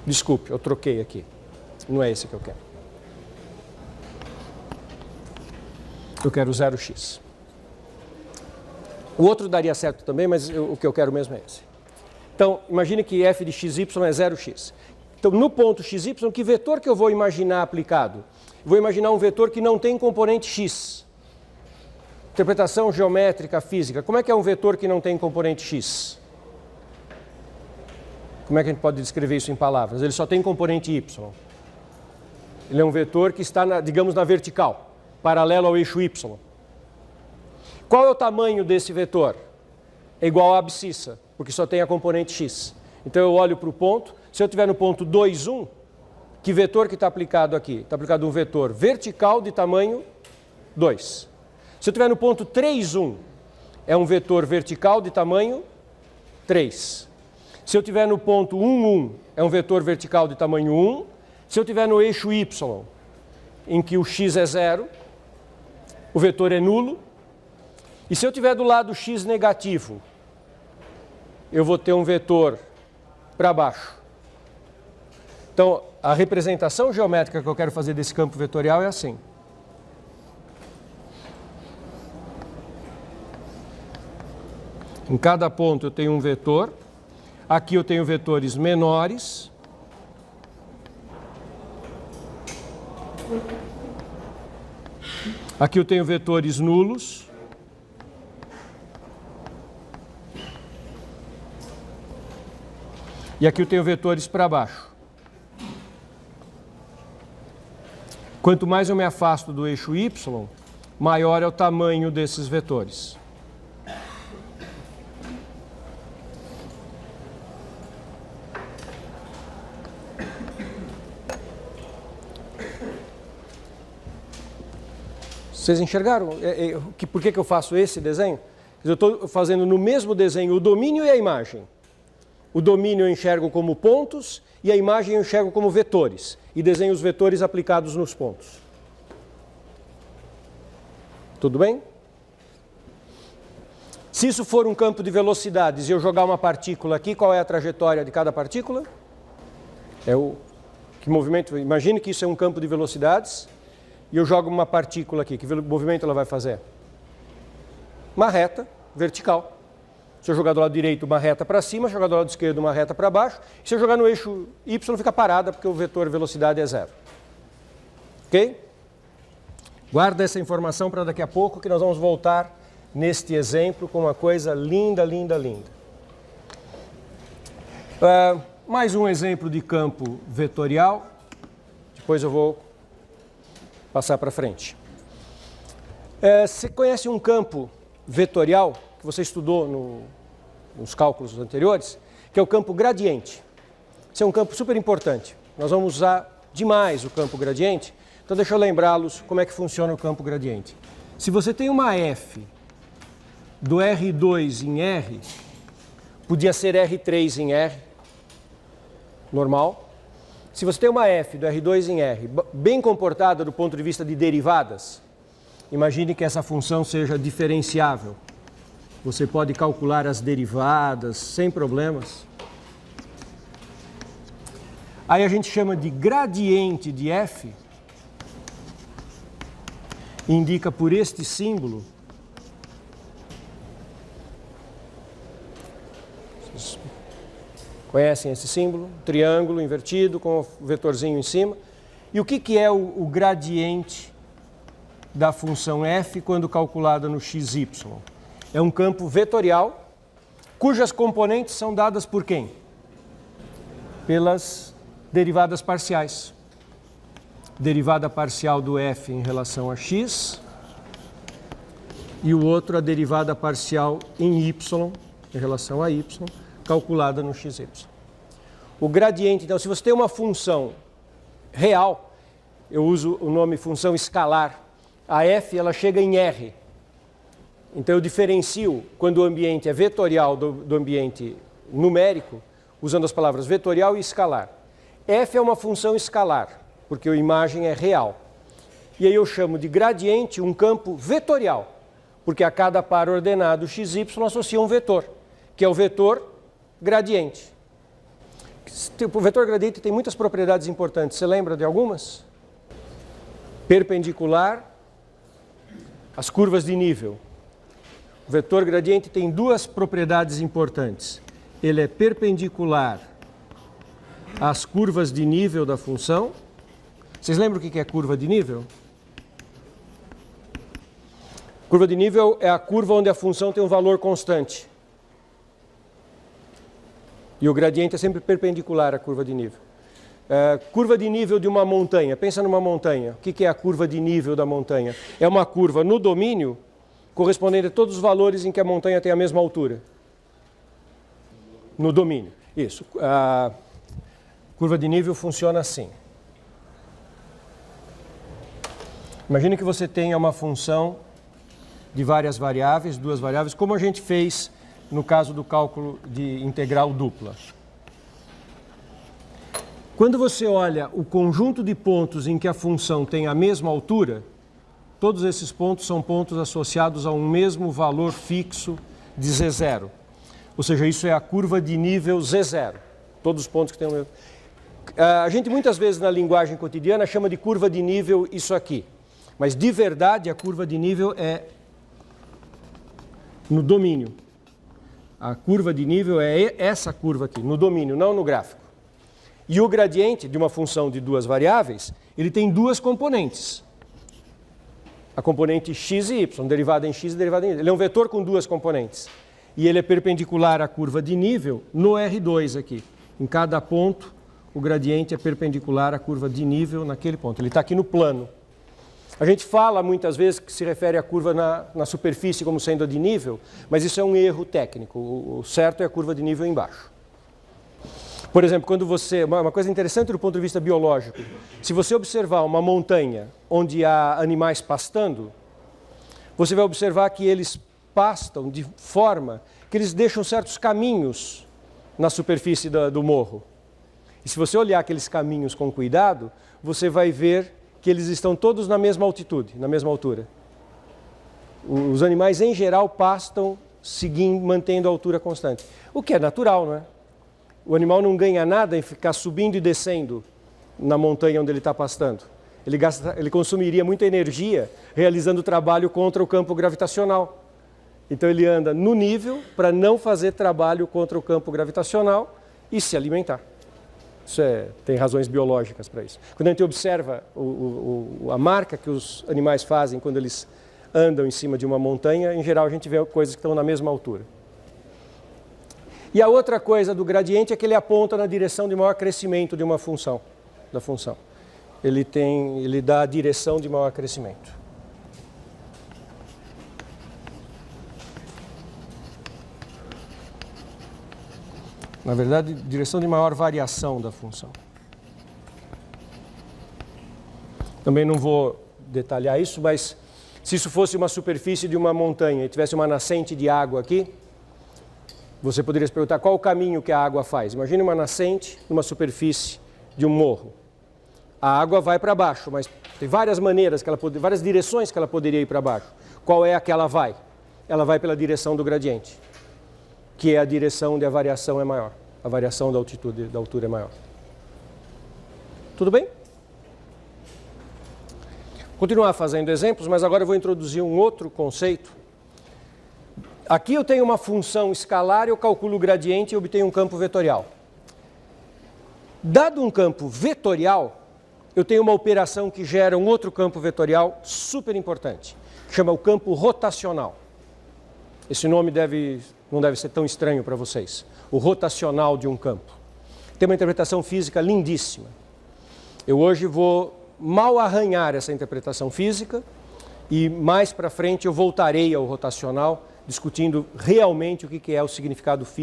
Desculpe, eu troquei aqui. Não é esse que eu quero. Eu quero 0x. O outro daria certo também, mas o que eu quero mesmo é esse. Então, imagine que f de xy é 0x. Então, no ponto xy, que vetor que eu vou imaginar aplicado? Vou imaginar um vetor que não tem componente x. Interpretação geométrica, física. Como é que é um vetor que não tem componente x? Como é que a gente pode descrever isso em palavras? Ele só tem componente y. Ele é um vetor que está, digamos, na vertical, paralelo ao eixo y. Qual é o tamanho desse vetor? É igual a abscissa, porque só tem a componente x. Então eu olho para o ponto, se eu estiver no ponto 2, 1, que vetor que está aplicado aqui? Está aplicado um vetor vertical de tamanho 2. Se eu estiver no ponto 3, 1, é um vetor vertical de tamanho 3. Se eu estiver no ponto 1, 1, é um vetor vertical de tamanho 1. Se eu estiver no eixo y, em que o x é 0, o vetor é nulo. E se eu estiver do lado x negativo, eu vou ter um vetor para baixo. Então, a representação geométrica que eu quero fazer desse campo vetorial é assim. Em cada ponto eu tenho um vetor. Aqui eu tenho vetores menores. Aqui eu tenho vetores nulos. E aqui eu tenho vetores para baixo. Quanto mais eu me afasto do eixo y, maior é o tamanho desses vetores. Vocês enxergaram? Por que eu faço esse desenho? Eu estou fazendo no mesmo desenho o domínio e a imagem. O domínio eu enxergo como pontos e a imagem eu enxergo como vetores. E desenho os vetores aplicados nos pontos. Tudo bem? Se isso for um campo de velocidades e eu jogar uma partícula aqui, qual é a trajetória de cada partícula? Que movimento? Imagine que isso é um campo de velocidades e eu jogo uma partícula aqui. Que movimento ela vai fazer? Uma reta vertical. Se eu jogar do lado direito uma reta para cima, jogar do lado esquerdo uma reta para baixo. Se eu jogar no eixo y, fica parada, porque o vetor velocidade é 0. Ok? Guarda essa informação para daqui a pouco, que nós vamos voltar neste exemplo com uma coisa linda, linda, linda. Mais um exemplo de campo vetorial. Depois eu vou passar para frente. Você conhece um campo vetorial que você estudou nos cálculos anteriores, que é o campo gradiente. Esse é um campo super importante. Nós vamos usar demais o campo gradiente. Então deixa eu lembrá-los como é que funciona o campo gradiente. Se você tem uma f do R2 em R, podia ser R3 em R, normal. Se você tem uma f do R2 em R bem comportada do ponto de vista de derivadas, imagine que essa função seja diferenciável. Você pode calcular as derivadas sem problemas. Aí a gente chama de gradiente de f, indica por este símbolo. Vocês conhecem esse símbolo? Triângulo invertido com o vetorzinho em cima. E o que é o gradiente da função f quando calculada no xy? É um campo vetorial, cujas componentes são dadas por quem? Pelas derivadas parciais. Derivada parcial do f em relação a x, e o outro a derivada parcial em y, em relação a y, calculada no xy. O gradiente, então, se você tem uma função real, eu uso o nome função escalar, a f ela chega em r. Então eu diferencio quando o ambiente é vetorial do ambiente numérico, usando as palavras vetorial e escalar. F é uma função escalar, porque a imagem é real. E aí eu chamo de gradiente um campo vetorial, porque a cada par ordenado xy associa um vetor, que é o vetor gradiente. O vetor gradiente tem muitas propriedades importantes. Você lembra de algumas? Perpendicular às curvas de nível. O vetor gradiente tem duas propriedades importantes. Ele é perpendicular às curvas de nível da função. Vocês lembram o que é curva de nível? Curva de nível é a curva onde a função tem um valor constante. E o gradiente é sempre perpendicular à curva de nível. Curva de nível de uma montanha. Pensa numa montanha. O que é a curva de nível da montanha? É uma curva no domínio correspondente a todos os valores em que a montanha tem a mesma altura. No domínio. Isso. A curva de nível funciona assim. Imagine que você tenha uma função de várias variáveis, duas variáveis, como a gente fez no caso do cálculo de integral dupla. Quando você olha o conjunto de pontos em que a função tem a mesma altura, todos esses pontos são pontos associados a um mesmo valor fixo de Z0. Ou seja, isso é a curva de nível Z0. Todos os pontos que têm o mesmo. A gente muitas vezes na linguagem cotidiana chama de curva de nível isso aqui. Mas de verdade a curva de nível é no domínio. A curva de nível é essa curva aqui, no domínio, não no gráfico. E o gradiente de uma função de duas variáveis, ele tem duas componentes. A componente x e y, derivada em x e derivada em y. Ele é um vetor com duas componentes. E ele é perpendicular à curva de nível no R2 aqui. Em cada ponto, o gradiente é perpendicular à curva de nível naquele ponto. Ele está aqui no plano. A gente fala muitas vezes que se refere à curva na superfície como sendo a de nível, mas isso é um erro técnico. O certo é a curva de nível embaixo. Por exemplo, quando você... Uma coisa interessante do ponto de vista biológico. Se você observar uma montanha onde há animais pastando, você vai observar que eles pastam de forma que eles deixam certos caminhos na superfície do morro. E se você olhar aqueles caminhos com cuidado, você vai ver que eles estão todos na mesma altitude, na mesma altura. Os animais, em geral, pastam mantendo a altura constante. O que é natural, não é? O animal não ganha nada em ficar subindo e descendo na montanha onde ele está pastando. Ele consumiria muita energia realizando trabalho contra o campo gravitacional. Então ele anda no nível para não fazer trabalho contra o campo gravitacional e se alimentar. Tem razões biológicas para isso. Quando a gente observa a marca que os animais fazem quando eles andam em cima de uma montanha, em geral a gente vê coisas que estão na mesma altura. E a outra coisa do gradiente é que ele aponta na direção de maior crescimento de uma função, da função. Ele dá a direção de maior crescimento. Na verdade, direção de maior variação da função. Também não vou detalhar isso, mas se isso fosse uma superfície de uma montanha e tivesse uma nascente de água aqui, você poderia se perguntar qual o caminho que a água faz. Imagine uma nascente numa superfície de um morro. A água vai para baixo, mas tem várias maneiras, várias direções que ela poderia ir para baixo. Qual é a que ela vai? Ela vai pela direção do gradiente, que é a direção onde a variação é maior. A variação da altitude, da altura é maior. Tudo bem? Continuar fazendo exemplos, mas agora eu vou introduzir um outro conceito. Aqui eu tenho uma função escalar, eu calculo o gradiente e obtenho um campo vetorial. Dado um campo vetorial, eu tenho uma operação que gera um outro campo vetorial super importante, que chama o campo rotacional. Esse nome não deve ser tão estranho para vocês. O rotacional de um campo. Tem uma interpretação física lindíssima. Eu hoje vou mal arranhar essa interpretação física e mais para frente eu voltarei ao rotacional, discutindo realmente o que é o significado físico